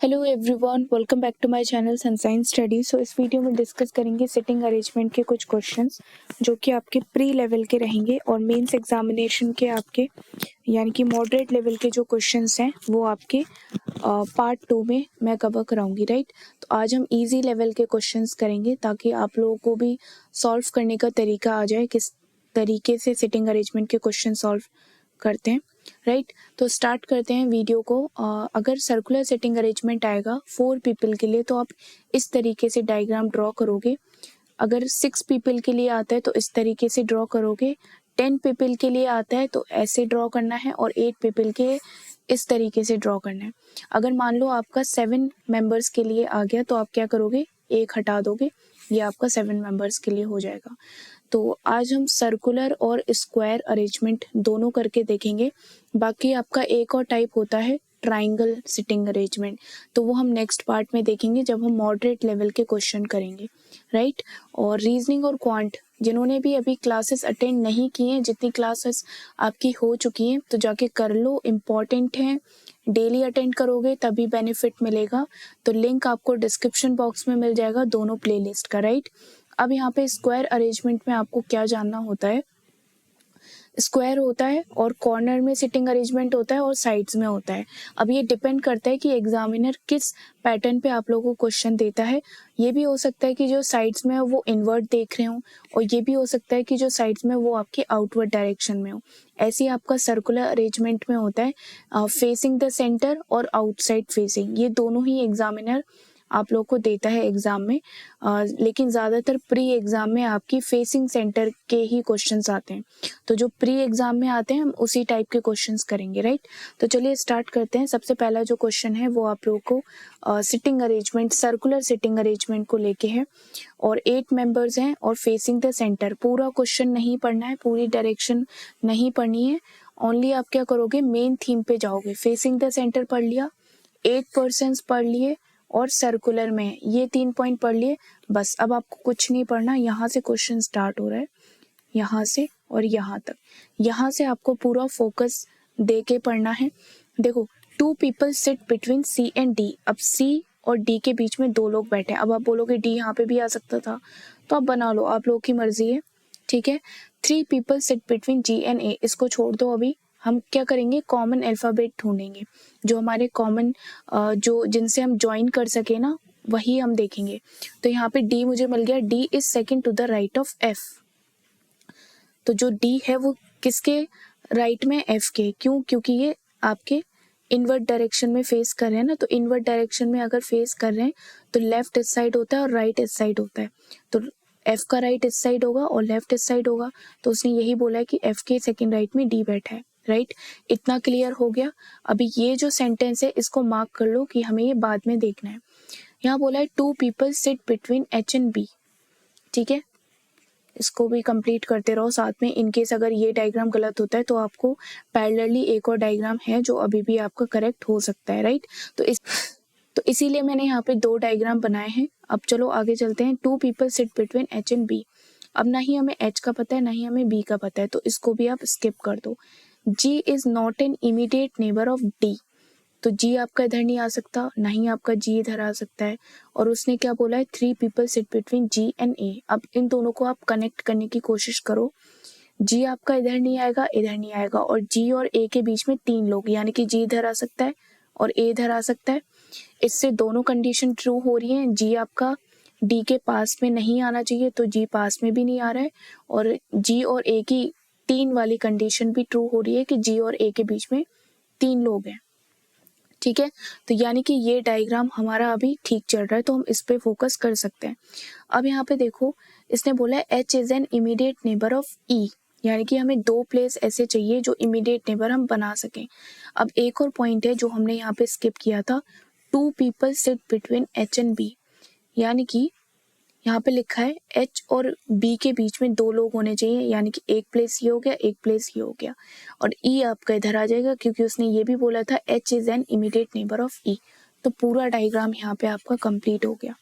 Hello everyone, welcome back to my channel sunshine study. So इस video में discuss करेंगे sitting arrangement के कुछ क्वेश्चंस जो कि आपके प्री लेवल के रहेंगे और मेंस एग्जामिनेशन के आपके यानी कि मॉडरेट लेवल के जो क्वेश्चंस हैं वो आपके पार्ट 2 में मैं कवर कराऊंगी। राइट, तो आज हम इजी लेवल के क्वेश्चंस करेंगे ताकि आप लोगों को भी सॉल्व करने का तरीका आ जाए, किस तरीके से सिटिंग अरेंजमेंट के क्वेश्चन सॉल्व करते हैं। राइट, तो स्टार्ट करते हैं वीडियो को। अगर सर्कुलर सिटिंग अरेंजमेंट आएगा 4 पीपल के लिए तो आप इस तरीके से डायग्राम ड्रॉ करोगे। अगर 6 पीपल के लिए आता है तो इस तरीके से ड्रॉ करोगे। 10 पीपल के लिए आता है तो ऐसे ड्रॉ करना है और 8 पीपल के इस तरीके से ड्रॉ करना है। अगर मान लो आपका 7 मेंबर्स के लिए आ गया तो आप क्या करोगे, एक हटा दोगे, ये आपका 7 मेंबर्स के लिए हो जाएगा। तो आज हम सर्कुलर और स्क्वायर अरेंजमेंट दोनों करके देखेंगे। बाकी आपका एक और टाइप होता है ट्राइंगल सिटिंग अरेंजमेंट, तो वो हम नेक्स्ट पार्ट में देखेंगे जब हम मॉडरेट लेवल के क्वेश्चन करेंगे। राइट, और रीजनिंग और क्वांट जिन्होंने भी अभी क्लासेस अटेंड नहीं की हैं, जितनी क्लासेस आपकी हो चुकी हैं तो जाके कर लो, इम्पॉर्टेंट है। डेली अटेंड करोगे तभी बेनिफिट मिलेगा। तो लिंक आपको डिस्क्रिप्शन बॉक्स में मिल जाएगा दोनों प्लेलिस्ट का। राइट, अब यहाँ पे स्क्वायर अरेंजमेंट में आपको क्या जानना होता है, स्क्वायर होता है और कॉर्नर में सिटिंग अरेंजमेंट होता है और साइड्स में होता है। अब ये डिपेंड करता है कि एग्जामिनर किस पैटर्न पे आप लोगों को क्वेश्चन देता है। ये भी हो सकता है कि जो साइड्स में हो वो इनवर्ट देख रहे हो, और ये भी हो सकता है कि जो साइड्स में वो आपके आउटवर्ड डायरेक्शन में हो। ऐसे ही आपका सर्कुलर अरेंजमेंट में होता है फेसिंग द सेंटर और आउटसाइड फेसिंग, ये दोनों ही एग्जामिनर आप लोग को देता है एग्जाम में। लेकिन ज़्यादातर प्री एग्जाम में आपकी फेसिंग सेंटर के ही क्वेश्चंस आते हैं। तो जो प्री एग्जाम में आते हैं हम उसी टाइप के क्वेश्चंस करेंगे। राइट, तो चलिए स्टार्ट करते हैं। सबसे पहला जो क्वेश्चन है वो आप लोगों को sitting arrangement, circular sitting arrangement को लेके है और 8 मेंबर्स हैं और फेसिंग द सेंटर। पूरा क्वेश्चन नहीं पढ़ना है, पूरी डायरेक्शन नहीं पढ़नी है, ओनली आप क्या करोगे, मेन थीम पे जाओगे। फेसिंग द सेंटर पढ़ लिया, 8 पर्सन्स पढ़ लिए और सर्कुलर में ये 3 पॉइंट पढ़ लिए, बस। अब आपको कुछ नहीं पढ़ना, यहाँ से क्वेश्चन स्टार्ट हो रहा है, यहाँ से और यहाँ तक। यहाँ से आपको पूरा फोकस दे के पढ़ना है। देखो, 2 people sit between C and D. अब सी और डी के बीच में 2 लोग बैठे हैं। अब आप बोलोगे डी यहाँ पे भी आ सकता था, तो आप बना लो, आप लोगों की मर्जी है। ठीक है, 3 people sit between G and A, इसको छोड़ दो। अभी हम क्या करेंगे, कॉमन अल्फाबेट ढूंढेंगे, जो हमारे कॉमन जो जिनसे हम ज्वाइन कर सके ना, वही हम देखेंगे। तो यहाँ पे डी मुझे मिल गया, D is second to the right of F. तो जो डी है वो किसके राइट में, एफ के। क्यों? क्योंकि ये आपके इनवर्ट डायरेक्शन में फेस कर रहे हैं ना, तो इनवर्ट डायरेक्शन में अगर फेस कर रहे हैं तो लेफ्ट इस साइड होता है और राइट इस साइड होता है। तो एफ का राइट इस साइड होगा और लेफ्ट इस साइड होगा, तो उसने यही बोला है कि एफ के सेकंड राइट में डी बैठा है। राइट, इतना क्लियर हो गया। अभी ये जो सेंटेंस है इसको मार्क कर लो कि हमें ये बाद में देखना है। यहाँ बोला है 2 people sit between H and B. ठीक है, इसको भी कंप्लीट करते रहो साथ में। इनकेस अगर ये डायग्राम गलत होता है तो आपको पैरेलली एक और डायग्राम है जो अभी भी आपका करेक्ट हो सकता है। राइट, तो इसीलिए मैंने यहाँ पे 2 डायग्राम बनाए हैं। अब चलो आगे चलते हैं। 2 people sit between H and B. अब ना ही हमें एच का पता है ना ही हमें बी का पता है, तो इसको भी आप स्किप कर दो। G is not an immediate neighbour of D. तो जी आपका इधर नहीं आ सकता, ना ही आपका जी इधर आ सकता है। और उसने क्या बोला है, 3 people sit between G and A. अब इन दोनों को आप कनेक्ट करने की कोशिश करो। जी आपका इधर नहीं आएगा, इधर नहीं आएगा, और जी और ए के बीच में 3 लोग, यानी कि जी इधर आ सकता है और ए इधर आ सकता है। इससे दोनों कंडीशन ट्रू हो रही है। जी आपका डी के पास में नहीं आना चाहिए, तो जी पास में भी नहीं आ रहा है, और जी और ए की 3 वाली कंडीशन भी ट्रू हो रही है कि जी और ए के बीच में 3 लोग हैं। ठीक है, तो यानी कि ये डायग्राम हमारा अभी ठीक चल रहा है, तो हम इस पे फोकस कर सकते हैं। अब यहाँ पे देखो, इसने बोला है H is an immediate neighbour of E, यानी कि हमें 2 प्लेस ऐसे चाहिए जो इमीडिएट नेबर हम बना सकें। अब एक और पॉइंट है जो हमने यहाँ पे स्किप किया था, 2 people sit between H and B, यानी कि यहाँ पे लिखा है एच और बी के बीच में 2 लोग होने चाहिए, यानी कि एक प्लेस ये हो गया, एक प्लेस ये हो गया, और ई आपका इधर आ जाएगा क्योंकि उसने ये भी बोला था H is an immediate neighbour of E. तो पूरा डायग्राम यहाँ पे आपका कंप्लीट हो गया।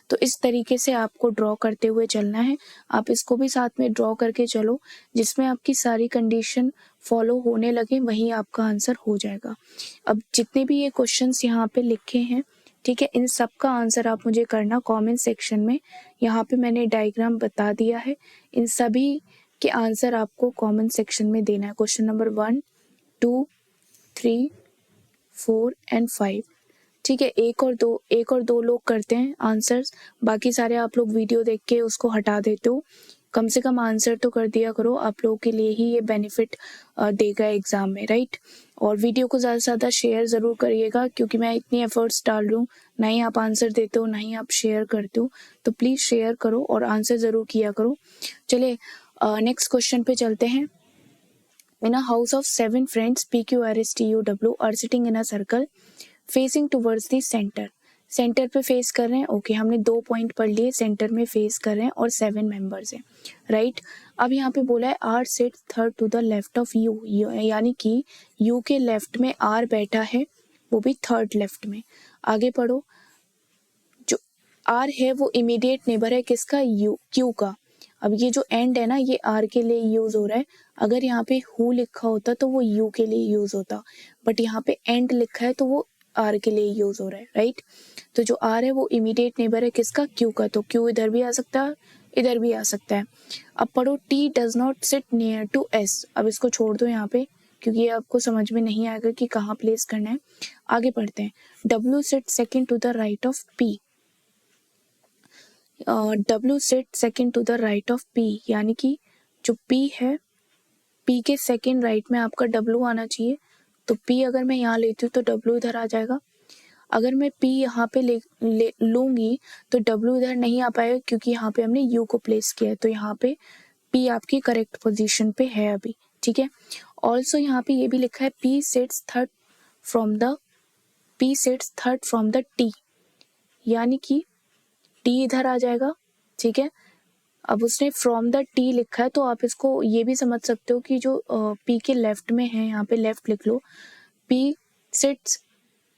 तो इस तरीके से आपको ड्रॉ करते हुए चलना है। आप इसको भी साथ में ड्रॉ करके चलो, जिसमें आपकी सारी कंडीशन फॉलो होने लगे, वहीं आपका आंसर हो जाएगा। अब जितने भी ये क्वेश्चंस यहाँ पे लिखे हैं ठीक है, इन सब का आंसर आप मुझे करना कमेंट सेक्शन में। यहाँ पे मैंने डायग्राम बता दिया है, इन सभी के आंसर आपको कमेंट सेक्शन में देना है। Question number 1, 2, 3, 4 and 5। ठीक है, एक और दो लोग करते हैं आंसर्स, बाकी सारे आप लोग वीडियो देख के उसको हटा देते हो। कम से कम आंसर तो कर दिया करो, आप लोगों के लिए ही ये बेनिफिट देगा एग्जाम में, राइट। और वीडियो को ज़्यादा से ज़्यादा शेयर ज़रूर करिएगा, क्योंकि मैं इतनी एफर्ट्स डाल रही हूँ, ना ही आप आंसर देते हो ना ही आप शेयर करते हो, तो प्लीज़ शेयर करो और आंसर ज़रूर किया करो। चलिए नेक्स्ट क्वेश्चन पे चलते हैं। In a house of 7 friends, PQRSTUW are sitting in a circle facing towards the center. Centre पे फेस कर रहे हैं, ओके हमने 2 पॉइंट पढ़ लिए, सेंटर में फेस कर रहे हैं और 7 मेंबर्स हैं, राइट। अब यहाँ पे बोला है R sit third to the left of U, यानी कि यू के लेफ्ट में आर बैठा है, वो भी थर्ड लेफ्ट में। आगे पढ़ो, जो आर है वो इमीडिएट नेबर है किसका, यू, क्यू का। अब ये जो एंड है ना, ये आर के लिए यूज हो रहा है, अगर यहाँ पे हु लिखा होता तो वो यू के लिए यूज होता, बट यहाँ पे एंड लिखा है तो वो आर के लिए यूज हो रहा है, राइट। तो जो आर है वो इमीडिएट नेबर है किसका, क्यू का, तो क्यू इधर भी आ सकता है, इधर भी आ सकता है। अब पढ़ो, T does not sit near to S. अब इसको छोड़ दो यहाँ पे, क्योंकि ये आपको समझ में नहीं आएगा कि कहाँ प्लेस करना है। आगे पढ़ते हैं, W sit second to the right of P. W sit second to the right of P, यानी कि जो पी है, पी के सेकेंड राइट में आपका डब्ल्यू आना चाहिए। तो पी अगर मैं यहाँ लेती हूँ तो डब्ल्यू इधर आ जाएगा। अगर मैं पी यहाँ पे ले लूंगी तो डब्ल्यू इधर नहीं आ पाएगा, क्योंकि यहाँ पे हमने यू को प्लेस किया है, तो यहाँ पे पी आपकी करेक्ट पोजीशन पे है अभी, ठीक है। ऑल्सो यहाँ पे ये भी लिखा है P seats third from the T, यानी कि टी इधर आ जाएगा, ठीक है। अब उसने फ्रॉम द टी लिखा है, तो आप इसको ये भी समझ सकते हो कि जो पी के लेफ्ट में है, यहाँ पे लेफ्ट लिख लो, P sits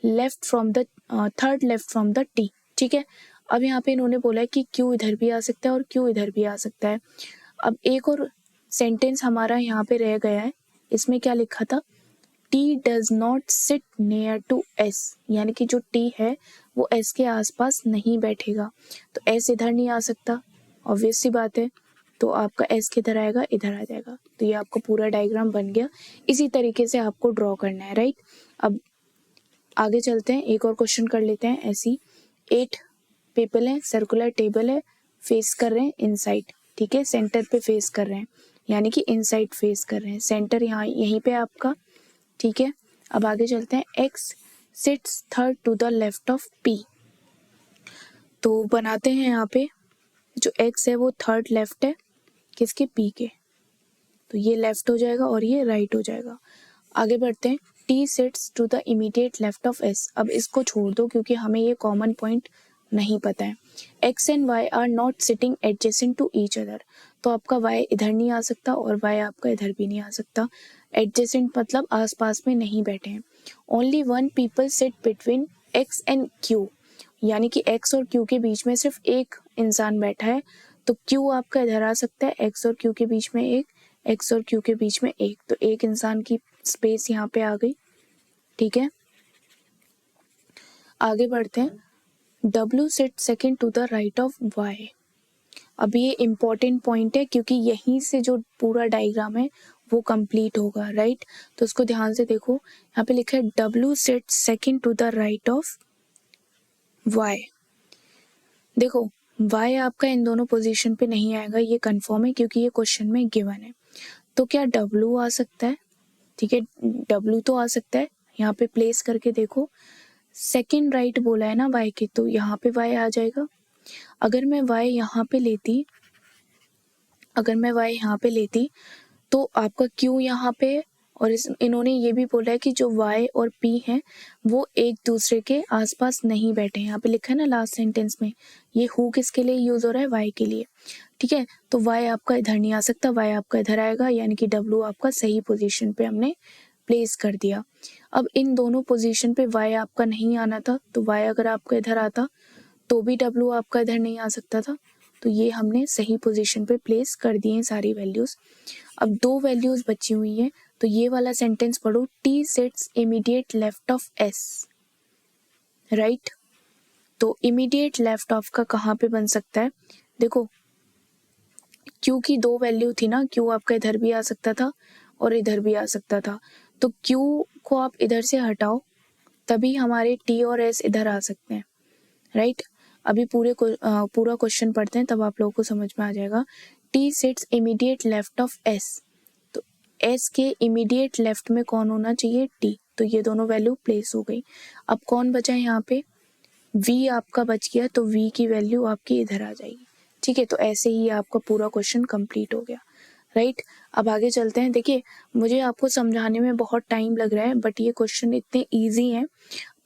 left from the third left from the T, ठीक है। अब यहाँ पे इन्होंने बोला है कि क्यू इधर भी आ सकता है और क्यू इधर भी आ सकता है। अब एक और सेंटेंस हमारा यहाँ पे रह गया है, इसमें क्या लिखा था, T does not sit near to S, यानी कि जो टी है वो एस के आसपास नहीं बैठेगा, तो एस इधर नहीं आ सकता, ऑब्वियस सी बात है। तो आपका एस किधर आएगा, इधर आ जाएगा। तो ये आपका पूरा डायग्राम बन गया, इसी तरीके से आपको ड्रॉ करना है, राइट। अब आगे चलते हैं, एक और क्वेश्चन कर लेते हैं। ऐसी 8 पीपल हैं, सर्कुलर टेबल है, फेस कर रहे हैं इनसाइड, ठीक है, सेंटर पे फेस कर रहे हैं, यानी कि इनसाइड फेस कर रहे हैं, सेंटर यहाँ यहीं पे आपका, ठीक है। अब आगे चलते हैं, X sits third to the left of P. तो बनाते हैं यहाँ पे, जो एक्स है वो थर्ड लेफ्ट है किसके, पी के, तो ये लेफ्ट हो जाएगा और ये राइट हो जाएगा। आगे बढ़ते हैं, T sits to the immediate left of S. अब इसको छोड़ दो, क्योंकि हमें ये कॉमन पॉइंट नहीं पता है। X and Y are not sitting adjacent to each other, तो आपका वाई इधर नहीं आ सकता और वाई आपका इधर भी नहीं आ सकता। एडजेसेंट मतलब आसपास में नहीं बैठे हैं। Only one people sit between x and Q, यानी कि एक्स और क्यू के बीच में सिर्फ एक इंसान बैठा है, तो क्यू आपका इधर आ सकता है, एक्स और क्यू के बीच में एक, एक्स और क्यू के बीच में एक, तो एक इंसान की स्पेस यहाँ पे आ गई, ठीक है। आगे बढ़ते हैं, W sit second to the right of Y। अब ये इम्पोर्टेंट पॉइंट है, क्योंकि यहीं से जो पूरा डायग्राम है वो कंप्लीट होगा, राइट। तो उसको ध्यान से देखो, यहाँ पे लिखा है W sit second to the right of Y। देखो Y आपका इन दोनों पोजीशन पे नहीं आएगा, ये कंफर्म है, क्योंकि ये क्वेश्चन में गिवन है। तो क्या W आ सकता है, ठीक है, W तो आ सकता है, यहाँ पे प्लेस करके देखो, सेकेंड राइट बोला है ना Y के, तो यहाँ पे Y आ जाएगा। अगर मैं Y यहाँ पे लेती, तो आपका Q यहाँ पे, और इन्होंने ये भी बोला है कि जो Y और P हैं वो एक दूसरे के आसपास नहीं बैठे हैं। यहाँ पे लिखा है ना लास्ट सेंटेंस में, ये हु किसके लिए यूज हो रहा है, Y के लिए, ठीक है। तो Y आपका इधर नहीं आ सकता, Y आपका इधर आएगा, यानी कि W आपका सही पोजीशन पे हमने प्लेस कर दिया। अब इन दोनों पोजीशन पे Y आपका नहीं आना था, तो Y अगर आपका इधर आता तो भी W आपका इधर नहीं आ सकता था, तो ये हमने सही पोजीशन पे प्लेस कर दिए हैं सारी वैल्यूज। अब 2 वैल्यूज बची हुई हैं, तो ये वाला सेंटेंस पढ़ो, T sits immediate left of S, right. तो इमीडिएट लेफ्ट ऑफ का कहाँ पे बन सकता है, देखो क्यू की 2 वैल्यू थी ना, क्यू आपका इधर भी आ सकता था और इधर भी आ सकता था, तो क्यू को आप इधर से हटाओ तभी हमारे टी और एस इधर आ सकते हैं, राइट। अभी पूरा क्वेश्चन पढ़ते हैं तब आप लोगों को समझ में आ जाएगा। T sits immediate left of S, तो एस के इमीडिएट लेफ्ट में कौन होना चाहिए, टी, तो ये दोनों वैल्यू प्लेस हो गई। अब कौन बचा है यहाँ पे, v आपका बच गया, तो v की वैल्यू आपकी इधर आ जाएगी, ठीक है। तो ऐसे ही आपका पूरा क्वेश्चन कंप्लीट हो गया, राइट। अब आगे चलते हैं। देखिए मुझे आपको समझाने में बहुत टाइम लग रहा है, बट ये क्वेश्चन इतने ईजी हैं,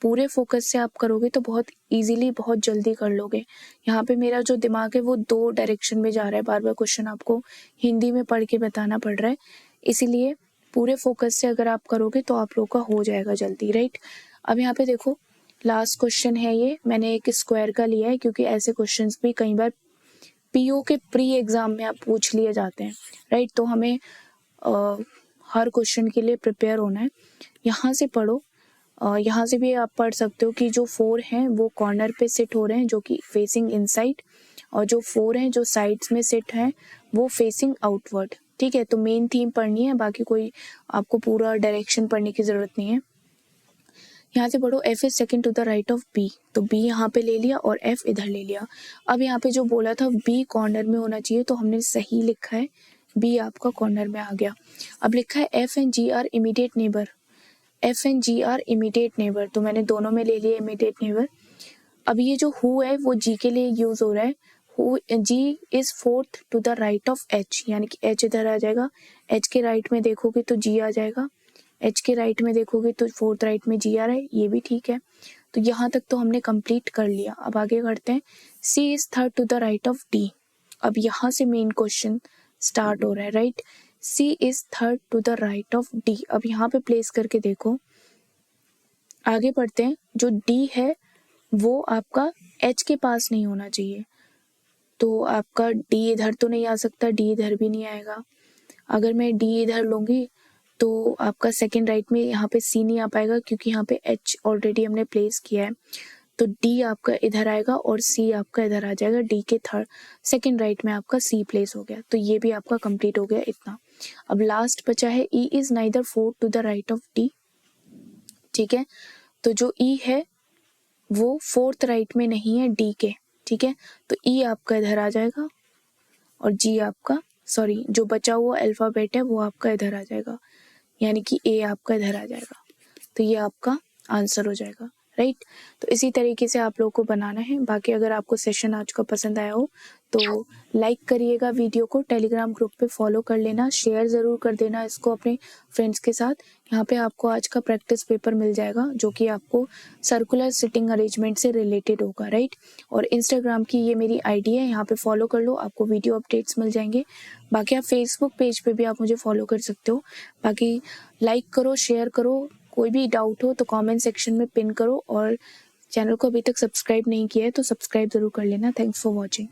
पूरे फोकस से आप करोगे तो बहुत इजीली बहुत जल्दी कर लोगे। यहाँ पे मेरा जो दिमाग है वो 2 डायरेक्शन में जा रहा है, बार बार क्वेश्चन आपको हिंदी में पढ़ के बताना पड़ रहा है, इसीलिए पूरे फोकस से अगर आप करोगे तो आप लोग का हो जाएगा जल्दी, राइट। अब यहाँ पे देखो लास्ट क्वेश्चन है ये, मैंने एक स्क्वायर का लिया है क्योंकि ऐसे क्वेश्चंस भी कई बार पीओ के प्री एग्जाम में आप पूछ लिए जाते हैं, राइट। तो हमें हर क्वेश्चन के लिए प्रिपेयर होना है। यहाँ से पढ़ो, यहाँ से भी आप पढ़ सकते हो कि जो 4 हैं वो कॉर्नर पे सिट हो रहे हैं जो कि फेसिंग इनसाइड, और जो 4 हैं जो साइड्स में सिट हैं वो फेसिंग आउटवर्ड, ठीक है। तो मेन थीम पढ़नी है, बाकी कोई आपको पूरा डायरेक्शन पढ़ने की जरूरत नहीं है। यहाँ से पढ़ो F is second to the right of B, तो B यहाँ पे ले लिया और F इधर ले लिया। अब यहाँ पे जो बोला था B कॉर्नर में होना चाहिए, तो हमने सही लिखा है, B आपका कॉर्नर में आ गया। अब लिखा है F and G are immediate neighbour, F and G are immediate neighbour, तो मैंने दोनों में ले लिया इमीडिएट नेबर। अब ये जो हु है वो G के लिए यूज हो रहा है, who G is fourth to the right of H, यानी कि H इधर आ जाएगा, H के राइट में देखोगे तो G आ जाएगा, H के राइट में देखोगे तो फोर्थ राइट में G आ रहा है, ये भी ठीक है। तो यहाँ तक तो हमने कंप्लीट कर लिया। अब आगे करते हैं, C is third to the right of D, अब यहाँ से मेन क्वेश्चन स्टार्ट हो रहा है, right. C is third to the right of D, अब यहाँ पे प्लेस करके देखो, आगे बढ़ते हैं। जो D है वो आपका H के पास नहीं होना चाहिए, तो आपका D इधर तो नहीं आ सकता, D इधर भी नहीं आएगा। अगर मैं D इधर लूंगी तो आपका सेकंड राइट में यहाँ पे C नहीं आ पाएगा क्योंकि यहाँ पे H ऑलरेडी हमने प्लेस किया है, तो D आपका इधर आएगा और C आपका इधर आ जाएगा, D के सेकंड राइट में आपका C प्लेस हो गया, तो ये भी आपका कंप्लीट हो गया इतना। अब लास्ट बचा है E is neither fourth to the right of D, ठीक है। तो जो E है वो फोर्थ राइट में नहीं है D के, ठीक है। तो E आपका इधर आ जाएगा और G आपका, सॉरी जो बचा हुआ अल्फाबेट है वो आपका इधर आ जाएगा, यानी कि A आपका इधर आ जाएगा, तो ये आपका आंसर हो जाएगा, राइट। तो इसी तरीके से आप लोगों को बनाना है। बाकी अगर आपको सेशन आज का पसंद आया हो तो लाइक करिएगा वीडियो को, टेलीग्राम ग्रुप पे फॉलो कर लेना, शेयर ज़रूर कर देना इसको अपने फ्रेंड्स के साथ। यहाँ पे आपको आज का प्रैक्टिस पेपर मिल जाएगा जो कि आपको सर्कुलर सिटिंग अरेंजमेंट से रिलेटेड होगा, राइट। और इंस्टाग्राम की ये मेरी आईडी है, यहाँ पे फॉलो कर लो, आपको वीडियो अपडेट्स मिल जाएंगे। बाकी आप फेसबुक पेज पे भी आप मुझे फॉलो कर सकते हो। बाकी लाइक करो, शेयर करो, कोई भी डाउट हो तो कमेंट सेक्शन में पिन करो, और चैनल को अभी तक सब्सक्राइब नहीं किया है तो सब्सक्राइब जरूर कर लेना। Thanks for watching.